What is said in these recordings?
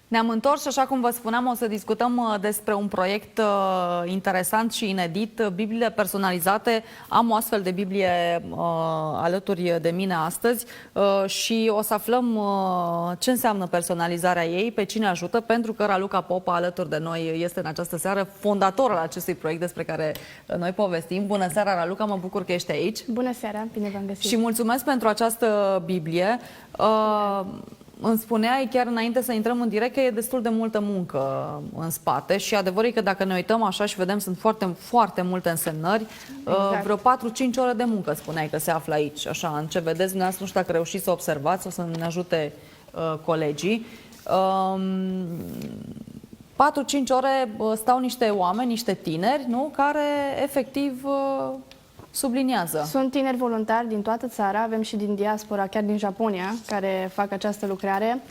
Ne-am întors și, așa cum vă spuneam, o să discutăm despre un proiect interesant și inedit, Bibliile personalizate. Am o astfel de Biblie alături de mine astăzi și o să aflăm ce înseamnă personalizarea ei, pe cine ajută, pentru că Raluca Popa alături de noi este în această seară fondator al acestui proiect despre care noi povestim. Bună seara, Raluca, mă bucur că ești aici. Bună seara, bine v-am găsit. Și mulțumesc pentru această Biblie. Îmi spuneai chiar înainte să intrăm în direct că e destul de multă muncă în spate și adevărul e că dacă ne uităm așa și vedem, sunt foarte multe însemnări, exact. Vreo 4-5 ore de muncă spuneai că se află aici, așa, în ce vedeți dumneavoastră, nu știu dacă reușiți să observați, o să ne ajute colegii. 4-5 ore stau niște oameni, niște tineri, nu? Care efectiv subliniază. Sunt tineri voluntari din toată țara, avem și din diaspora, chiar din Japonia, care fac această lucrare.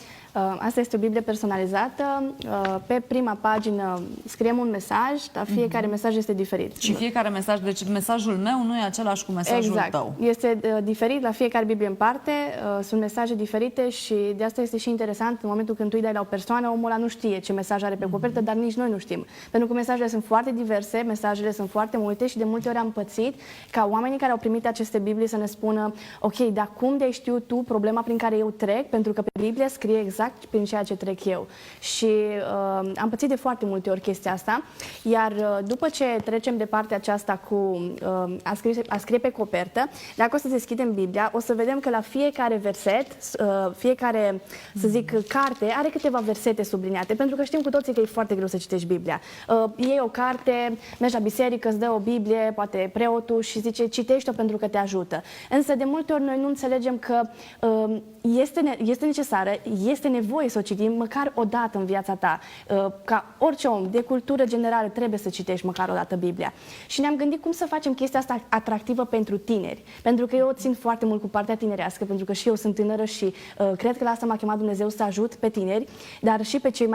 Asta este o Biblie personalizată. Pe prima pagină scriem un mesaj, dar fiecare mesaj este diferit. Și fiecare mesaj, deci mesajul meu nu e același cu mesajul tău. Este diferit la fiecare Biblie în parte, sunt mesaje diferite și de asta este și interesant în momentul când tu îi dai la o persoană, omul ăla nu știe ce mesaj are pe copertă, dar nici noi nu știm. Pentru că mesajele sunt foarte diverse, mesajele sunt foarte multe și de multe ori am pățit ca oamenii care au primit aceste Biblii să ne spună: ok, dar cum de știu tu problema prin care eu trec? Pentru că pe Biblie scrie exact prin ceea ce trec eu. Și am pățit de foarte multe ori chestia asta, iar după ce trecem de partea aceasta cu a scrie pe copertă, dacă o să deschidem Biblia, o să vedem că la fiecare verset, fiecare, să zic, carte, are câteva versete subliniate, pentru că știm cu toții că e foarte greu să citești Biblia. Iei o carte, mergi la biserică, îți dă o Biblie, poate preotul, și zice: citește-o pentru că te ajută. Însă de multe ori noi nu înțelegem că este necesară, este nevoie să o citim măcar o dată în viața ta. Ca orice om de cultură generală trebuie să citești măcar o dată Biblia. Și ne-am gândit cum să facem chestia asta atractivă pentru tineri. Pentru că eu țin foarte mult cu partea tinerească, pentru că și eu sunt tânără și cred că la asta m-a chemat Dumnezeu, să ajut pe tineri, dar și pe cei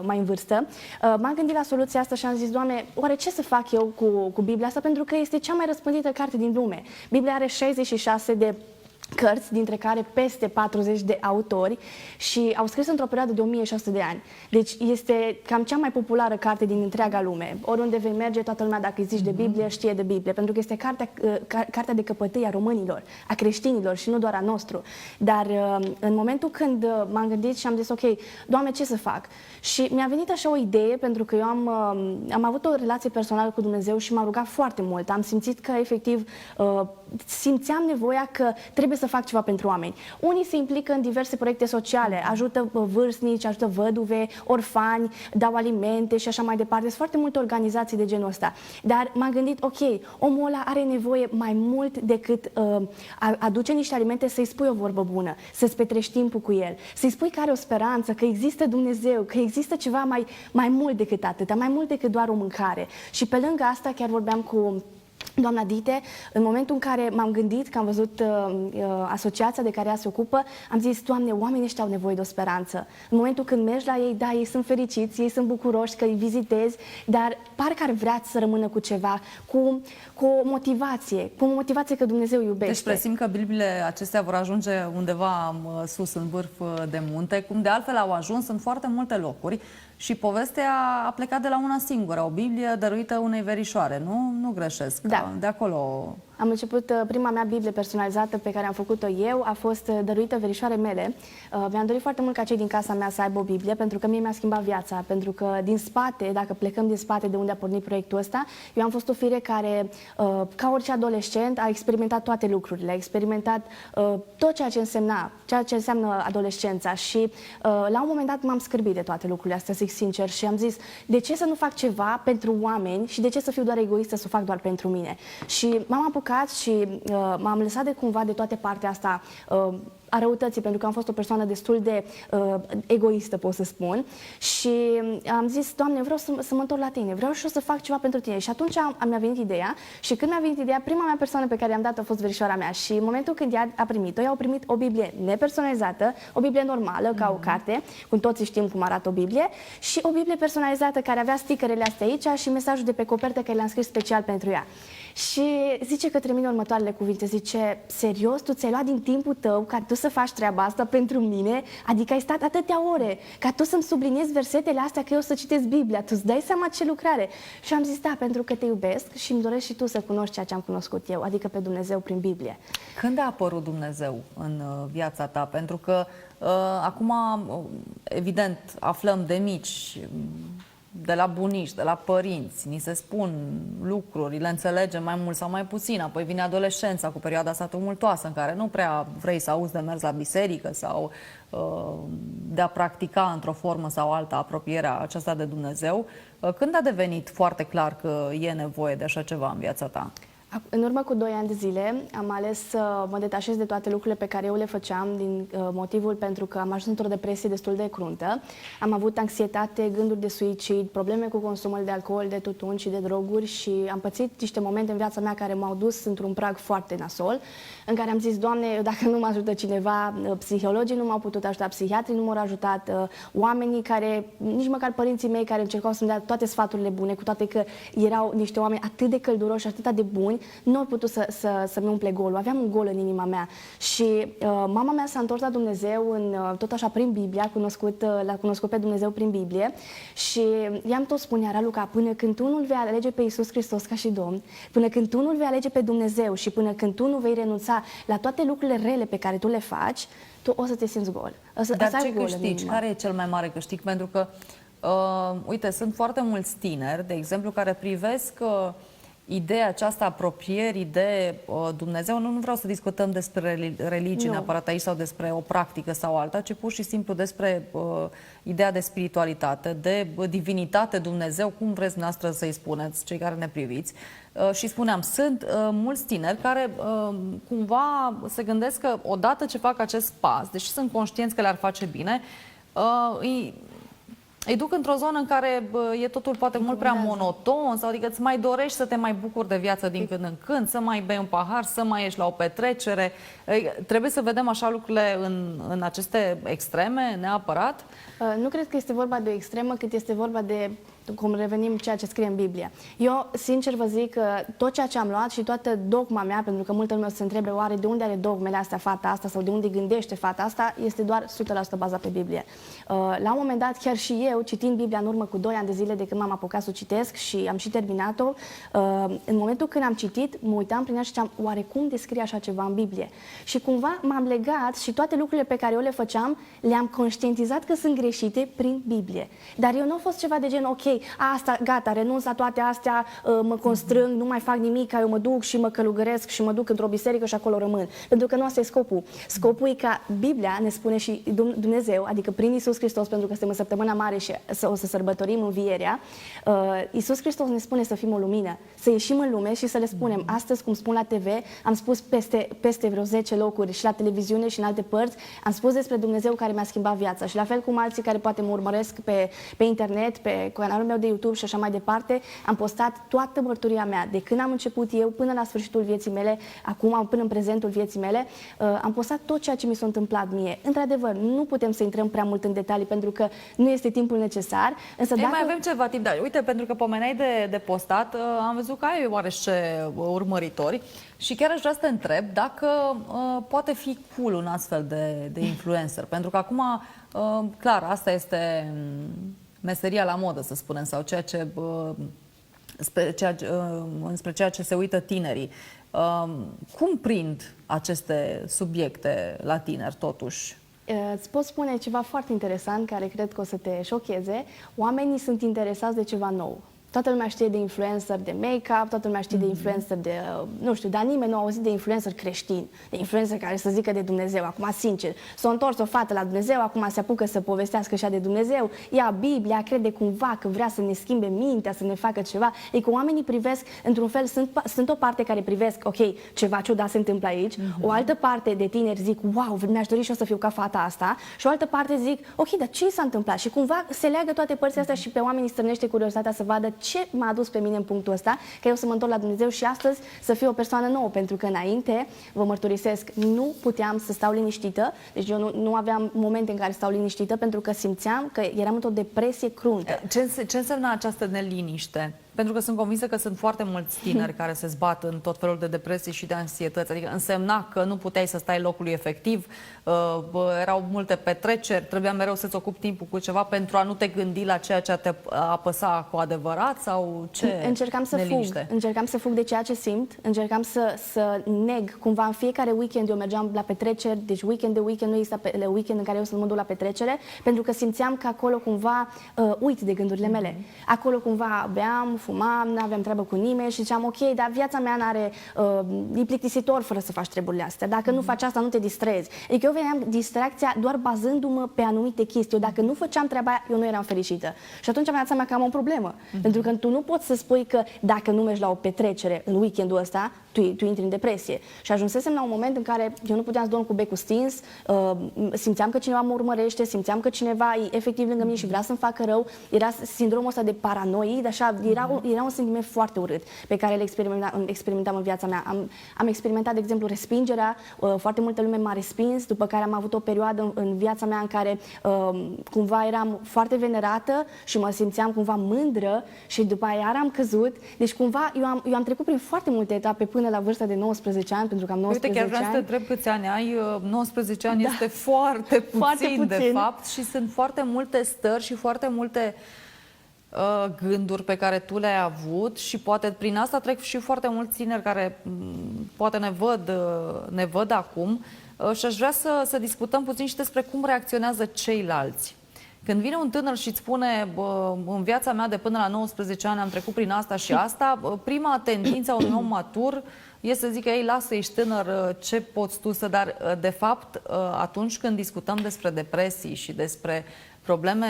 mai în vârstă. M-am gândit la soluția asta și am zis: Doamne, oare ce să fac eu cu Biblia asta? Pentru că este cea mai răspândită carte din lume. Biblia are 66 de cărți, dintre care peste 40 de autori, și au scris într-o perioadă de 1600 de ani. Deci este cam cea mai populară carte din întreaga lume. Oriunde vei merge, toată lumea, dacă îi zici de Biblie, știe de Biblie, pentru că este cartea de căpătâi a românilor, a creștinilor și nu doar a nostru. Dar în momentul când m-am gândit și am zis: ok, Doamne, ce să fac? Și mi-a venit așa o idee, pentru că eu am avut o relație personală cu Dumnezeu și m-am rugat foarte mult. Am simțit că efectiv simțeam nevoia că trebuie să fac ceva pentru oameni. Unii se implică în diverse proiecte sociale, ajută vârstnici, ajută văduve, orfani, dau alimente și așa mai departe. Sunt foarte multe organizații de genul ăsta. Dar m-am gândit: ok, omul ăla are nevoie mai mult decât aduce niște alimente, să-i spui o vorbă bună, să-ți petrești timpul cu el, să-i spui că are o speranță, că există Dumnezeu, că există ceva mai mult decât atât, mai mult decât doar o mâncare. Și pe lângă asta, chiar vorbeam cu doamna Dite, în momentul în care m-am gândit, că am văzut asociația de care ea se ocupă, am zis: Doamne, oamenii ăștia au nevoie de o speranță. În momentul când mergi la ei, da, ei sunt fericiți, ei sunt bucuroși că îi vizitezi, dar parcă ar vrea să rămână cu ceva, cu o motivație că Dumnezeu iubește. Deci presim că Bibliile acestea vor ajunge undeva sus, în vârf de munte, cum de altfel au ajuns în foarte multe locuri. Și povestea a plecat de la una singură, o Biblie dăruită unei verișoare, nu greșesc? Da. De acolo... Am început, prima mea Biblie personalizată pe care am făcut-o eu a fost dăruită verișoarei mele. Mi-am dorit foarte mult ca cei din casa mea să aibă o Biblie, pentru că mie mi-a schimbat viața, pentru că din spate, dacă plecăm din spate de unde a pornit proiectul ăsta, eu am fost o fire care, ca orice adolescent, a experimentat toate lucrurile, a experimentat tot ceea ce înseamnă adolescența și la un moment dat m-am scârbit de toate lucrurile astea, zic sincer, și am zis: de ce să nu fac ceva pentru oameni și de ce să fiu doar egoistă, să o fac doar pentru mine? Și m-am apucat și m-am lăsat de cumva de toate partea asta a răutății, pentru că am fost o persoană destul de egoistă, pot să spun, și am zis: Doamne, vreau să mă întorc la Tine, vreau și eu să fac ceva pentru Tine. Și atunci mi-a venit ideea, și când mi-a venit ideea, prima mea persoană pe care i-am dat a fost verișoara mea, și în momentul când ea a primit-o, ea a primit o Biblie nepersonalizată, o Biblie normală, ca o carte, cum toți știm cum arată o Biblie, și o Biblie personalizată care avea stickerele astea aici și mesajul de pe copertă care l-am scris special pentru ea. Și zice către mine următoarele cuvinte, zice: serios, tu ți-ai luat din timpul tău ca tu să faci treaba asta pentru mine? Adică ai stat atâtea ore ca tu să-mi subliniezi versetele astea că eu să citesc Biblia. Tu îți dai seama ce lucrare? Și am zis, da, pentru că te iubesc și îmi doresc și tu să cunoști ceea ce am cunoscut eu, adică pe Dumnezeu prin Biblie. Când a apărut Dumnezeu în viața ta? Pentru că acum, evident, aflăm de mici, de la bunici, de la părinți, ni se spun lucruri, le înțelegem mai mult sau mai puțin, apoi vine adolescența cu perioada asta tumultoasă în care nu prea vrei să auzi de mers la biserică sau de a practica într-o formă sau alta apropierea aceasta de Dumnezeu. Când a devenit foarte clar că e nevoie de așa ceva în viața ta? În urmă cu 2 ani de zile am ales să mă detașez de toate lucrurile pe care eu le făceam din motivul pentru că am ajuns într-o depresie destul de cruntă. Am avut anxietate, gânduri de suicid, probleme cu consumul de alcool, de tutun și de droguri și am pățit niște momente în viața mea care m-au dus într-un prag foarte nasol, în care am zis, Doamne, dacă nu mă ajută cineva, psihologii nu m-au putut ajuta, psihiatrii nu m-au ajutat, oamenii care, nici măcar părinții mei care încercau să-mi dea toate sfaturile bune, cu toate că erau niște oameni atât de călduroși, atât de buni, nu au putut să-mi umple golul. Aveam un gol în inima mea. Și mama mea s-a întors la Dumnezeu tot așa prin Biblie, l-a cunoscut pe Dumnezeu prin Biblie și i-am tot spunea, Raluca, până când tu nu-L vei alege pe Iisus Hristos ca și Domn, până când tu nu-L vei alege pe Dumnezeu și până când tu nu vei renunța la toate lucrurile rele pe care tu le faci, tu o să te simți gol. Dar ce câștigi? Care e cel mai mare câștig? Pentru că, uite, sunt foarte mulți tineri, de exemplu, care privesc ideea aceasta apropierii de Dumnezeu. Nu vreau să discutăm despre religie neapărat aici sau despre o practică sau alta, ci pur și simplu despre ideea de spiritualitate, de divinitate, Dumnezeu, cum vreți noastră să-i spuneți, cei care ne priviți. Și spuneam, sunt mulți tineri care cumva se gândesc că odată ce fac acest pas, deși sunt conștienți că le-ar face bine, îi duc într-o zonă în care e totul poate mult prea monoton, sau adică îți mai dorești să te mai bucuri de viață din când în când, să mai bei un pahar, să mai ieși la o petrecere. Trebuie să vedem așa lucrurile în aceste extreme, neapărat? Nu cred că este vorba de o extremă, cât este vorba de, cum revenim, ceea ce scrie în Biblie. Eu, sincer, vă zic că tot ceea ce am luat și toată dogma mea, pentru că multă lume o să se întrebe, oare de unde are dogmele astea fata asta sau de unde gândește fata asta, este doar 100% bazat pe Biblie. La un moment dat, chiar și eu, citind Biblia în urmă cu 2 ani de zile de când m-am apucat să o citesc și am și terminat-o, în momentul când am citit, mă uitam prin ea și ziceam, oare cum descrie așa ceva în Biblie? Și cumva m-am legat și toate lucrurile pe care eu le făceam, le-am conștientizat că sunt greșite prin Biblie. Dar eu nu a fost ceva de gen, ok, asta, gata, renunț la toate astea, mă constrâng, nu mai fac nimic, eu mă duc și mă călugăresc și mă duc într-o biserică și acolo rămân. Pentru că nu asta e scopul. Scopul e ca Biblia ne spune și Dumnezeu, adică prin Iisus Hristos, pentru că suntem în săptămâna mare și o să sărbătorim învierea, Iisus Hristos ne spune să fim o lumină, să ieșim în lume și să le spunem, astăzi, cum spun la TV, am spus peste vreo 10 locuri și la televiziune și în alte părți, am spus despre Dumnezeu care mi-a schimbat viața și la fel cum alții care poate mă urmăresc pe internet, pe canalul meu de YouTube și așa mai departe, am postat toată mărturia mea, de când am început eu până la sfârșitul vieții mele, acum până în prezentul vieții mele, am postat tot ceea ce mi s-a întâmplat mie. Într-adevăr, nu putem să intrăm prea mult în detalii pentru că nu este timpul necesar, însă dacă... Mai avem ceva timp, dar uite, pentru că pomeneai de postat, am văzut că ai oarește urmăritori și chiar aș vrea să te întreb dacă poate fi cool un astfel de influencer, pentru că acum, clar, asta este meseria la modă, să spunem, sau spre ceea ce se uită tinerii. Cum prind aceste subiecte la tineri, totuși? Îți pot spune ceva foarte interesant, care cred că o să te șocheze. Oamenii sunt interesați de ceva nou. Toată lumea știe de influencer de make-up, toată lumea știe de influencer de, nu știu, dar nimeni nu a auzit de influencer creștin, de influencer care să zică de Dumnezeu. Acum, sincer, s-a întors o fată la Dumnezeu, acum se apucă să povestească și de Dumnezeu, ia Biblia, crede cumva că vrea să ne schimbe mintea, să ne facă ceva. Adică oamenii privesc, într-un fel, sunt o parte care privesc, ok, ceva ciudat se întâmplă aici, o altă parte de tineri zic, wow, mi-aș dori și eu să fiu ca fata asta, și o altă parte zic, ok, dar ce s-a întâmplat? Și cumva se leagă toate părțile astea și pe oamenii strânește curiozitatea să vadă ce m-a adus pe mine în punctul ăsta, că eu să mă întorc la Dumnezeu și astăzi să fiu o persoană nouă, pentru că înainte, vă mărturisesc, nu puteam să stau liniștită, deci eu nu aveam momente în care stau liniștită, pentru că simțeam că eram într-o depresie cruntă. Ce înseamnă această neliniște? Pentru că sunt convinsă că sunt foarte mulți tineri care se zbat în tot felul de depresii și de anxietăți. Adică însemna că nu puteai să stai locului efectiv, erau multe petreceri, trebuia mereu să-ți ocupi timpul cu ceva pentru a nu te gândi la ceea ce te apăsa cu adevărat sau ce Încercam să fug de ceea ce simt, încercam să neg cumva în fiecare weekend. Eu mergeam la petreceri, deci weekend de weekend, nu exista weekend în care eu să mă duc la petrecere, pentru că simțeam că acolo cumva uit de gândurile mele. Acolo cumva beam, fumam, nu aveam treabă cu nimeni și ziceam, ok, dar viața mea e plictisitor fără să faci treburile astea. Dacă nu faci asta, nu te distrezi. Adică eu veneam distracția doar bazându-mă pe anumite chestii. Eu dacă nu făceam treaba aia, eu nu eram fericită. Și atunci am dat seama că am o problemă. Pentru că tu nu poți să spui că dacă nu mergi la o petrecere în weekendul ăsta, tu intri în depresie. Și ajunsesem la un moment în care eu nu puteam să dorm cu becul stins, simțeam că cineva mă urmărește, simțeam că cineva e efectiv lângă mine și vrea să-mi facă rău. Era sindromul ăsta de paranoid, așa, era un sentiment foarte urât pe care îl experimentam în viața mea. Am experimentat, de exemplu, respingerea, foarte multă lume m-a respins, după care am avut o perioadă în viața mea în care cumva eram foarte venerată și mă simțeam cumva mândră și după aia iar am căzut. Deci cumva eu am trecut prin foarte multe etape până la vârsta de 19 ani, pentru că am 19 ani. Uite, chiar vreau să te întreb câți ani ai. 19 ani este foarte puțin, de fapt, și sunt foarte multe stări și foarte multe gânduri pe care tu le-ai avut și poate prin asta trec și foarte mulți tineri care poate ne văd acum și aș vrea să discutăm puțin și despre cum reacționează ceilalți. Când vine un tânăr și îți spune, în viața mea de până la 19 ani am trecut prin asta și asta, prima tendință a unui om matur este să zică, ei, lasă, ești tânăr, ce poți tu să... Dar, de fapt, atunci când discutăm despre depresii și despre probleme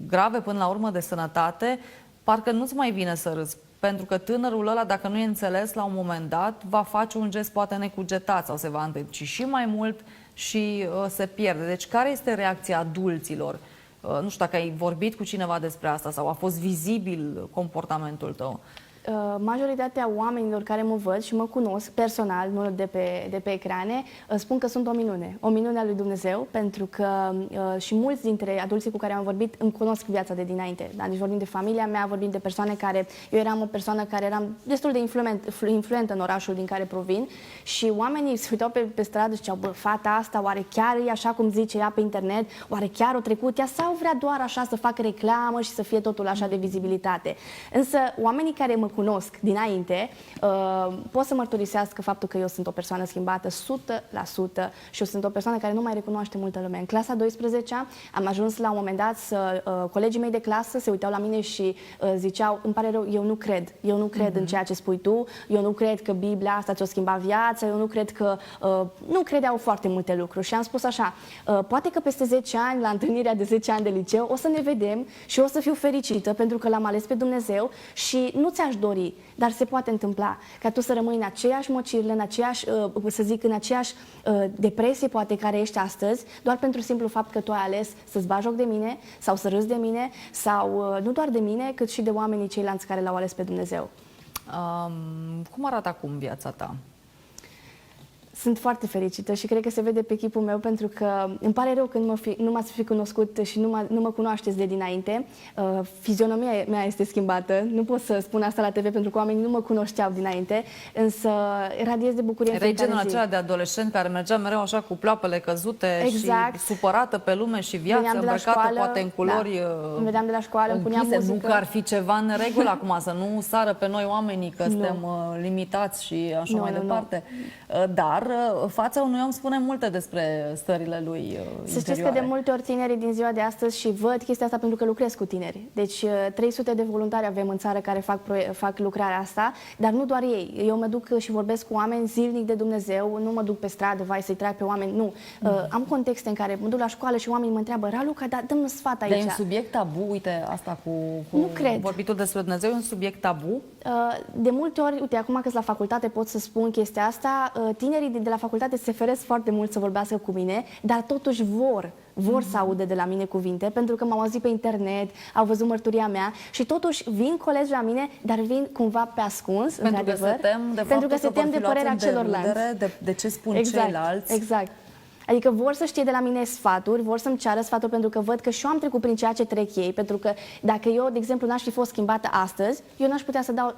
grave până la urmă de sănătate, parcă nu-ți mai vine să râzi. Pentru că tânărul ăla, dacă nu e înțeles la un moment dat, va face un gest poate necugetat sau se va întâlni și mai mult și se pierde. Deci care este reacția adulților? Nu știu dacă ai vorbit cu cineva despre asta sau a fost vizibil comportamentul tău. Majoritatea oamenilor care mă văd și mă cunosc personal, nu de pe ecrane, spun că sunt o minune a lui Dumnezeu, pentru că și mulți dintre adulții cu care am vorbit îmi cunosc viața de dinainte. Da? Deci vorbim de familia mea, vorbim de persoane care... Eu eram o persoană care eram destul de influentă în orașul din care provin și oamenii se uitau pe stradă și ziceau, bă, fata asta, oare chiar e așa cum zice ea pe internet? Oare chiar o trecut ea sau vrea doar așa să facă reclamă și să fie totul așa de vizibilitate? Însă oamenii care mă cunosc dinainte, pot să mărturisească faptul că eu sunt o persoană schimbată 100% și eu sunt o persoană care nu mai recunoaște multă lume. În clasa 12-a am ajuns la un moment dat colegii mei de clasă se uitau la mine și ziceau, îmi pare rău, eu nu cred în ceea ce spui tu, eu nu cred că Biblia asta ți-o schimba viața, eu nu cred că... nu credeau foarte multe lucruri și am spus așa, poate că peste 10 ani, la întâlnirea de 10 ani de liceu, o să ne vedem și o să fiu fericită pentru că l-am ales pe Dumnezeu și nu ți-aș dori, dar se poate întâmpla ca tu să rămâi în aceeași măcirle, în aceeași depresie poate care ești astăzi, doar pentru simplu fapt că tu ai ales să-ți bagi joc de mine sau să râzi de mine sau nu doar de mine, cât și de oamenii ceilalți care l-au ales pe Dumnezeu. Cum arată acum viața ta? Sunt foarte fericită și cred că se vede pe chipul meu pentru că îmi pare rău că nu m-ați fi cunoscut și nu mă cunoașteți de dinainte. Fizionomia mea este schimbată. Nu pot să spun asta la TV pentru că oamenii nu mă cunoșteau dinainte, însă radiez de bucurie în fiecare zi. Genul acela de adolescent care mergea mereu așa cu pleoapele căzute exact. Și supărată pe lume și viața, îmbrăcată poate în culori veneam de la școală, îmi puneam muzică. Nu că ar fi ceva în regulă acum, să nu sară pe noi oamenii că suntem limitați și așa mai departe. Dar fața unui om spune multe despre stările lui interioare. Să știți că de multe ori tinerii din ziua de astăzi, și văd chestia asta pentru că lucrez cu tineri. Deci 300 de voluntari avem în țară care fac lucrarea asta, dar nu doar ei. Eu mă duc și vorbesc cu oameni zilnic de Dumnezeu, nu mă duc pe stradă, vai să-i trag pe oameni, nu. Am contexte în care mă duc la școală și oamenii mă întreabă, Raluca, dar dă-mi sfat aici. Dar e un subiect tabu, uite, asta cu nu cred. Vorbitul despre Dumnezeu e un subiect tabu? De multe ori, uite, acum că sunt la facultate pot să spun chestia asta, tinerii de la facultate se feresc foarte mult să vorbească cu mine, dar totuși vor să audă de la mine cuvinte, pentru că m-au auzit pe internet, au văzut mărturia mea și totuși vin colegi la mine, dar vin cumva pe ascuns, într-adevăr, pentru că se tem de părerea celorlalți. De ce spun ceilalți. Exact. Adică vor să știe de la mine sfaturi, vor să-mi ceară sfaturi pentru că văd că și eu am trecut prin ceea ce trec ei, pentru că dacă eu, de exemplu, n-aș fi fost schimbată astăzi, eu n-aș putea să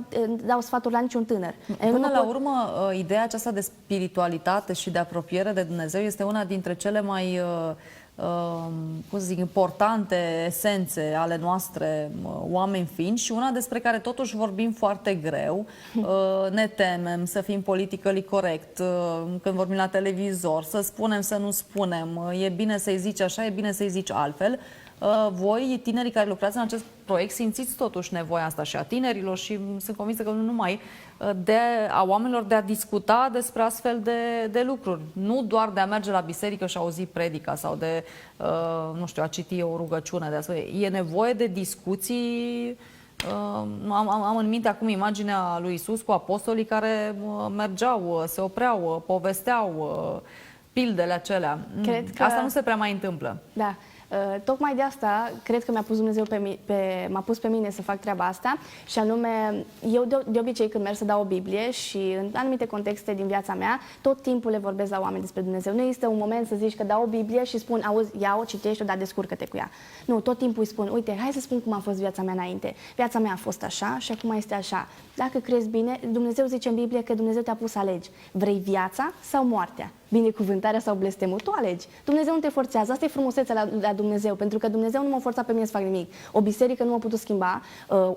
dau sfaturi la niciun tânăr. Până la urmă, ideea aceasta de spiritualitate și de apropiere de Dumnezeu este una dintre cele mai cum să zic, importante esențe ale noastre, oameni fiind, și una despre care totuși vorbim foarte greu. Ne temem să fim politically corect când vorbim la televizor, să spunem, să nu spunem, e bine să-i zici așa, e bine să-i zici altfel. Voi, tinerii care lucrați în acest proiect, simțiți totuși nevoia asta și a tinerilor și sunt convinsă că nu numai, a oamenilor de a discuta despre astfel de lucruri. Nu doar de a merge la biserică și a auzi predica sau de, nu știu, a citi o rugăciune. De astfel. E nevoie de discuții. Am în minte acum imaginea lui Iisus cu apostolii care mergeau, se opreau, povesteau pildele acelea. Cred că asta nu se prea mai întâmplă. Da. Tocmai de asta cred că mi-a pus Dumnezeu m-a pus pe mine să fac treaba asta, și anume, eu de obicei când merg să dau o Biblie și în anumite contexte din viața mea, tot timpul le vorbesc la oameni despre Dumnezeu. Nu există un moment să zici că dau o Biblie și spun, auzi, ia-o, citește-o, dar descurcă-te cu ea. Nu, tot timpul îi spun, uite, hai să spun cum a fost viața mea înainte. Viața mea a fost așa și acum este așa. Dacă crezi bine, Dumnezeu zice în Biblie că Dumnezeu te-a pus să alegi. Vrei viața sau moartea? Binecuvântarea sau blestemul? Tu alegi. Dumnezeu nu te forțează. Asta e frumusețea la Dumnezeu, pentru că Dumnezeu nu m-a forțat pe mine să fac nimic. O biserică nu m-a putut schimba,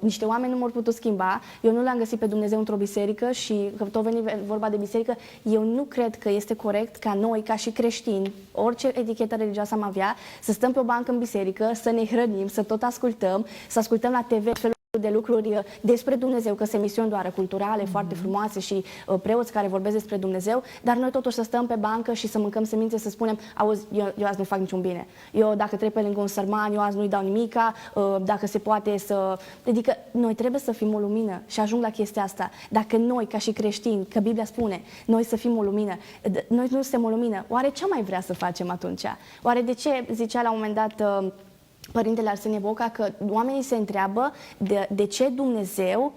niște oameni nu m-au putut schimba, eu nu l-am găsit pe Dumnezeu într-o biserică și că tot veni vorba de biserică, eu nu cred că este corect ca noi, ca și creștini, orice etichetă religioasă am avea, să stăm pe o bancă în biserică, să ne hrănim, să tot ascultăm, să ascultăm la TV de lucruri despre Dumnezeu, că sunt emisiuni doar culturale foarte frumoase și preoți care vorbesc despre Dumnezeu, dar noi totuși să stăm pe bancă și să mâncăm semințe, să spunem, auzi, eu azi nu fac niciun bine. Eu dacă trec pe lângă un sărman, eu azi nu-i dau nimica, dacă se poate să... Adică noi trebuie să fim o lumină și ajung la chestia asta. Dacă noi, ca și creștini, că Biblia spune, noi să fim o lumină, noi nu suntem o lumină, oare ce mai vrea să facem atunci? Oare de ce, zicea la un moment dat Părintele Arsenie Boca, că oamenii se întreabă de ce Dumnezeu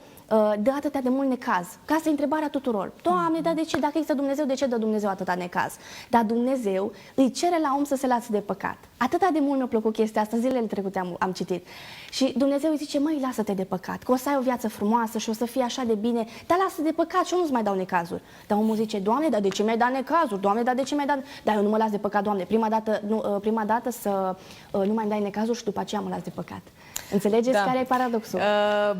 dă atâta de mult necaz. Că asta e întrebarea tuturor. Doamne, dar de ce? Dacă există Dumnezeu, de ce dă Dumnezeu atâta necaz? Dar Dumnezeu îi cere la om să se lase de păcat. Atâta de mult mi-a plăcut chestia asta, zilele trecute am citit. Și Dumnezeu îi zice, măi, lasă-te de păcat, că o să ai o viață frumoasă și o să fii așa de bine, dar lasă de păcat și eu nu-ți mai dau necazuri. Dar omul zice, Doamne, dar de ce mi-ai dat necazuri? Doamne, dar de ce mi-ai dat... Dar eu nu mă las de păcat, Doamne. Prima dată să nu mai dai necazuri și după aceea mă las de păcat. Înțelegeți care e paradoxul?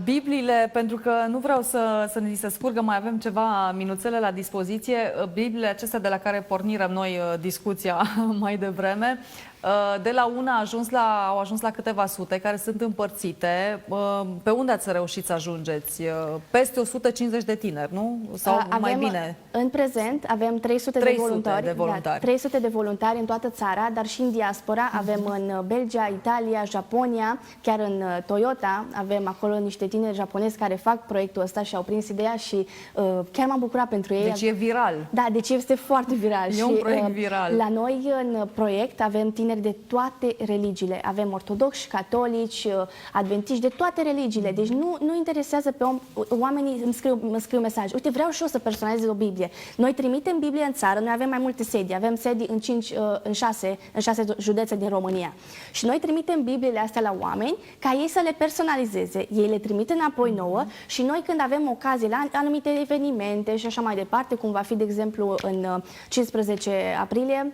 Bibliile, pentru că nu vreau să ne se scurgă, mai avem ceva minuțele la dispoziție. Bibliile acestea de la care pornirăm noi discuția mai devreme, de la una au ajuns la câteva sute, care sunt împărțite. Pe unde ați reușit să ajungeți? Peste 150 de tineri, nu? Sau mai bine? În prezent avem 300 de voluntari. Da, 300 de voluntari în toată țara, dar și în diaspora. Avem în Belgia, Italia, Japonia, chiar în Toyota. Avem acolo niște tineri japonezi care fac proiectul ăsta și au prins ideea și chiar m-am bucurat pentru ei. Deci e viral. Da, deci este foarte viral. E un proiect viral. La noi în proiect avem tineri de toate religiile. Avem ortodoxi, catolici, adventiști, de toate religiile. Deci nu interesează pe om. Oamenii îmi scriu mesaje. Uite, vreau și eu să personalizez o Biblie. Noi trimitem Biblie în țară, noi avem mai multe sedii. Avem sedii în 6 județe din România. Și noi trimitem Bibliile astea la oameni ca ei să le personalizeze. Ei le trimit înapoi nouă și noi când avem ocazie la anumite evenimente și așa mai departe, cum va fi, de exemplu, în 15 aprilie,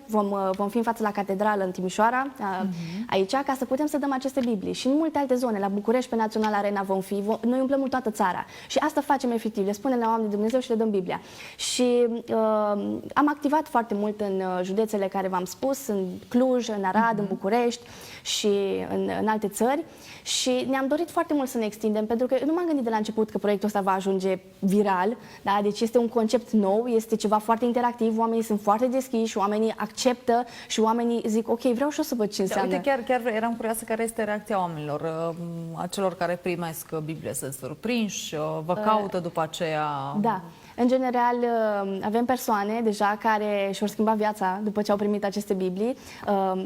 vom fi în față la catedrală în Timișoara, aici, ca să putem să dăm aceste Biblii. Și în multe alte zone, la București, pe Național Arena vom fi, noi umplem toată țara. Și asta facem efectiv, le spunem la oameni de Dumnezeu și le dăm Biblia. Și am activat foarte mult în județele care v-am spus, în Cluj, în Arad, în București și în alte țări. Și ne-am dorit foarte mult să ne extindem, pentru că nu m-am gândit de la început că proiectul ăsta va ajunge viral, da? Deci este un concept nou, este ceva foarte interactiv, oamenii sunt foarte deschiși, oamenii acceptă și oamenii zic, ok, vreau și eu să văd ce înseamnă. Uite, chiar eram curioasă care este reacția oamenilor, a celor care primesc Biblie, sunt surprinși, vă caută după aceea... Da. În general, avem persoane deja care și-au schimbat viața după ce au primit aceste Biblii.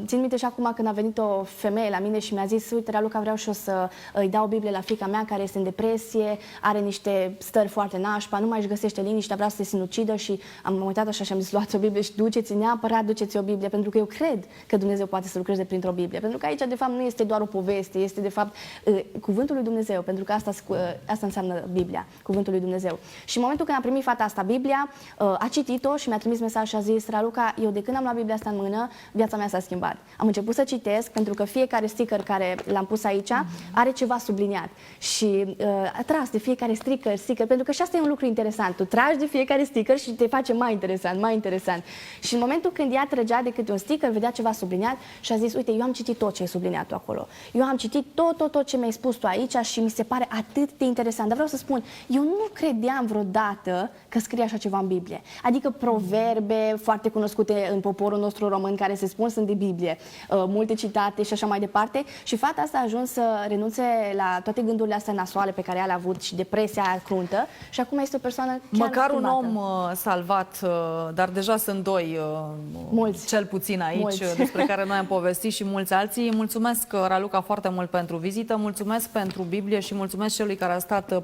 Țin minte și acum când a venit o femeie la mine și mi-a zis: uite, Raluca, vreau și eu să îi dau o Biblie la fiica mea care este în depresie, are niște stări foarte nașpa, nu mai își găsește liniștea, vrea să se sinucidă. Și am uitat așa și am zis: luați o Biblie și duceți o Biblie, pentru că eu cred că Dumnezeu poate să lucreze printr-o Biblie. Pentru că aici, de fapt, nu este doar o poveste, este, de fapt, cuvântul lui Dumnezeu, pentru că asta înseamnă Biblia, cuvântul lui Dumnezeu. Și în momentul când a primit fata asta Biblia, a citit-o și mi-a trimis mesaj și a zis: Raluca, eu de când am luat Biblia asta în mână, viața mea s-a schimbat. Am început să citesc, pentru că fiecare sticker care l-am pus aici are ceva subliniat. Și a tras de fiecare sticker, pentru că și asta e un lucru interesant. Tu tragi de fiecare sticker și te face mai interesant, mai interesant. Și în momentul când ea trăgea de câte un sticker, vedea ceva subliniat și a zis: uite, eu am citit tot ce e subliniat tu acolo. Eu am citit tot ce mi-ai spus tu aici și mi se pare atât de interesant. Dar vreau să spun, eu nu credeam vreodată că scrie așa ceva în Biblie. Adică proverbe foarte cunoscute în poporul nostru român care se spun sunt de Biblie, multe citate și așa mai departe. Și fata asta a ajuns să renunțe la toate gândurile astea nasoale pe care le-a avut și depresia aia cruntă și acum este o persoană chiar măcar schimbată. un om salvat, dar deja sunt doi, Mulți. cel puțin aici, despre care noi am povestit și mulți alții. Mulțumesc, Raluca, foarte mult pentru vizită, mulțumesc pentru Biblie și mulțumesc celui care a stat 4-5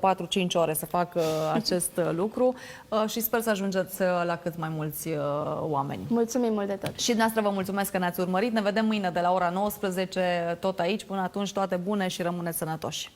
ore să facă acest lucru și sper să ajungeți la cât mai mulți oameni. Mulțumim mult de tot. Și dumneavoastră vă mulțumesc că ne-ați urmărit. Ne vedem mâine de la ora 19, tot aici. Până atunci, toate bune și rămâneți sănătoși.